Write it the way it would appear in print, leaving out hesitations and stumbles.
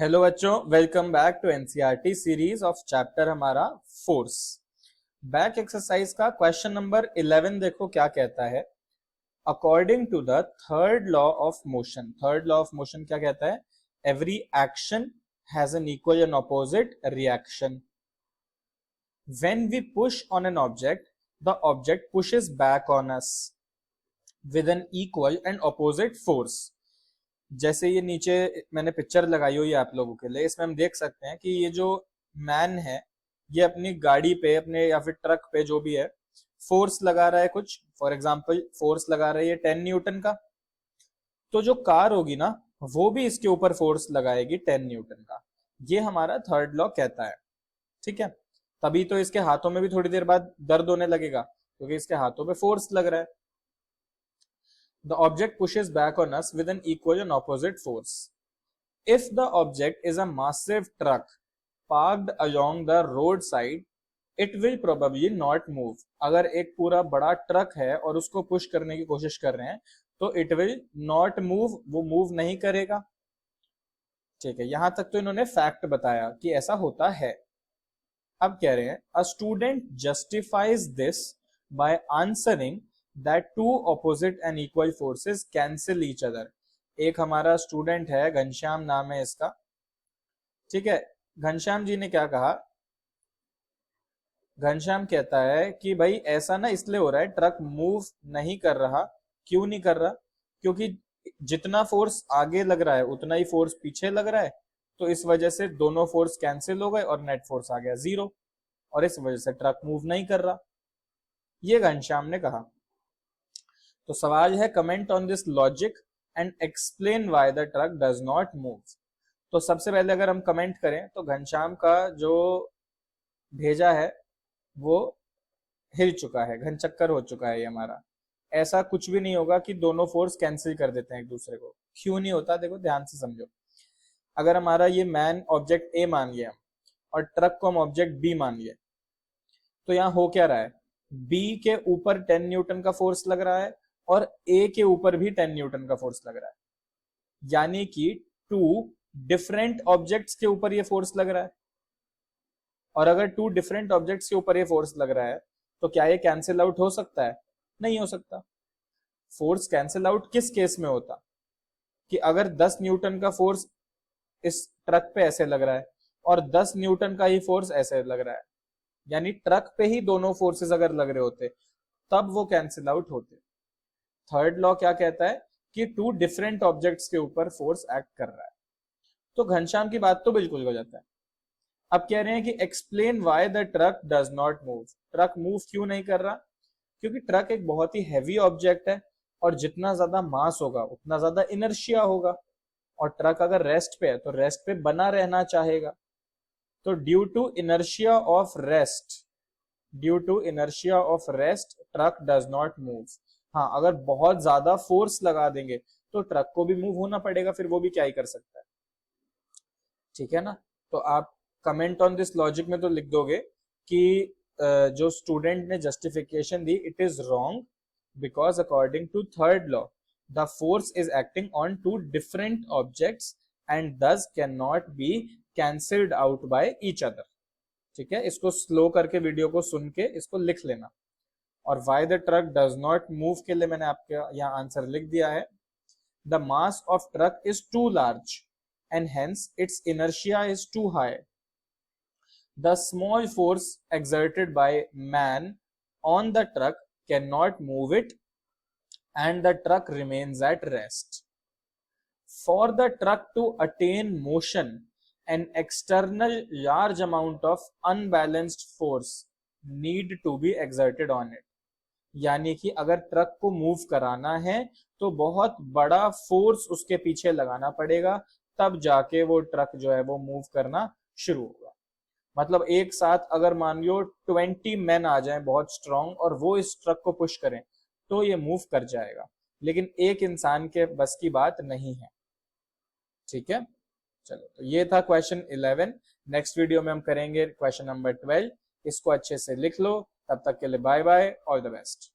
Hello बच्चों, welcome back to NCERT series of chapter हमारा force. Back exercise का question number 11 देखो क्या कहता है। According to the third law of motion, third law of motion क्या कहता है? Every action has an equal and opposite reaction. When we push on an object, the object pushes back on us with an equal and opposite force. जैसे ये नीचे मैंने picture लगाई हुई है आप लोगों के लिए, इसमें हम देख सकते हैं कि ये जो मैन है ये अपनी गाड़ी पे, अपने या फिर ट्रक पे जो भी है, फोर्स लगा रहा है कुछ। फॉर एग्जांपल फोर्स लगा रही है 10 न्यूटन का, तो जो कार होगी ना वो भी इसके ऊपर फोर्स लगाएगी 10 न्यूटन का। ये हमारा थर्ड लॉ कहता है, ठीक है। तभी तो इसके हाथों में भी थोड़ी देर बाद दर्द होने लगेगा क्योंकि इसके हाथों पे फोर्स लग रहा है। The object pushes back on us with an equal and opposite force. If the object is a massive truck parked along the roadside, it will probably not move. अगर एक पूरा बड़ा ट्रक है और उसको पुश करने की कोशिश कर रहे हैं तो it will not move, वो मूव नहीं करेगा। ठीक है, यहां तक तो इन्होंने फैक्ट बताया कि ऐसा होता है। अब कह रहे हैं a student justifies this by answering that two opposite and equal forces cancel each other. एक हमारा स्टूडेंट है, घनश्याम नाम है इसका, ठीक है। घनश्याम जी ने क्या कहा? घनश्याम कहता है कि भाई ऐसा ना इसलिए हो रहा है, ट्रक मूव नहीं कर रहा। क्यों नहीं कर रहा? क्योंकि जितना फोर्स आगे लग रहा है उतना ही फोर्स पीछे लग रहा है, तो इस वजह से दोनों फोर्स कैंसिल हो गए और नेट फोर्स आ गया 0, और इस वजह से ट्रक मूव नहीं कर रहा। ये घनश्याम ने कहा। तो सवाल है comment on this logic and explain why the truck does not move. तो सबसे पहले अगर हम कमेंट करें तो घनश्याम का जो भेजा है वो हिल चुका है, घन चक्कर हो चुका है ये हमारा। ऐसा कुछ भी नहीं होगा कि दोनों फोर्स कैंसिल कर देते हैं एक दूसरे को। क्यों नहीं होता? देखो ध्यान से समझो। अगर हमारा ये मैन ऑब्जेक्ट ए मान लिया और ट्रक को हम ऑब्जेक्ट बी मान लिए, तो यहाँ हो क्या रहा है? बी के ऊपर 10 न्यूटन का फोर्स लग रहा है और ए के ऊपर भी 10 न्यूटन का फोर्स लग रहा है, यानी कि टू डिफरेंट ऑब्जेक्ट्स के ऊपर ये फोर्स लग रहा है। और अगर टू डिफरेंट ऑब्जेक्ट्स के ऊपर ये फोर्स लग रहा है तो क्या ये कैंसिल आउट हो सकता है? नहीं हो सकता। फोर्स कैंसिल आउट किस केस में होता? कि अगर 10 न्यूटन का फोर्स इस ट्रक पे ऐसे लग रहा है और 10 न्यूटन का ही फोर्स ऐसे लग रहा है, यानी ट्रक पे ही दोनों फोर्सेस अगर लग रहे होते तब वो कैंसिल आउट होते। थर्ड लॉ क्या कहता है? कि टू डिफरेंट ऑब्जेक्ट्स के ऊपर फोर्स एक्ट कर रहा है। तो घनश्याम की बात तो बिल्कुल हो जाता है। अब कह रहे हैं कि explain why the truck does not move. Truck move क्यों नहीं कर रहा? क्योंकि ट्रक एक बहुत ही हैवी ऑब्जेक्ट है और जितना ज्यादा मास होगा उतना ज्यादा इनर्शिया होगा, और ट्रक अगर रेस्ट पे है तो रेस्ट पे बना रहना चाहेगा। तो due to inertia of rest, due to inertia of rest truck does not move. हाँ, अगर बहुत ज्यादा फोर्स लगा देंगे तो ट्रक को भी मूव होना पड़ेगा, फिर वो भी क्या ही कर सकता है, ठीक है ना। तो आप कमेंट ऑन दिस लॉजिक में तो लिख दोगे कि जो स्टूडेंट ने जस्टिफिकेशन दी it is wrong because according to third law the force is acting on two different objects and thus can not be cancelled out by each other. ठीक है, इसको स्लो करके वीडियो को सुन के इसको लिख लेना। और why the truck does not move के लिए मैंने आपके यहाँ आंसर लिख दिया है। The mass of truck is too large and hence its inertia is too high. The small force exerted by man on the truck cannot move it and the truck remains at rest. For the truck to attain motion, an external large amount of unbalanced force need to be exerted on it. यानी कि अगर truck को move कराना है तो बहुत बड़ा force उसके पीछे लगाना पड़ेगा, तब जाके वो ट्रक जो है वो मूव करना शुरू होगा। मतलब एक साथ अगर मान लो 20 मैन आ जाएं बहुत स्ट्रांग और वो इस ट्रक को पुश करें तो ये मूव कर जाएगा, लेकिन एक इंसान के बस की बात नहीं है, ठीक है। चलो, तो ये था क्वेश्चन 11। नेक्स्ट वीडियो में हम करेंगे क्वेश्चन नंबर 12। इसको अच्छे से लिख लो। तब तक के लिए bye bye, all the best.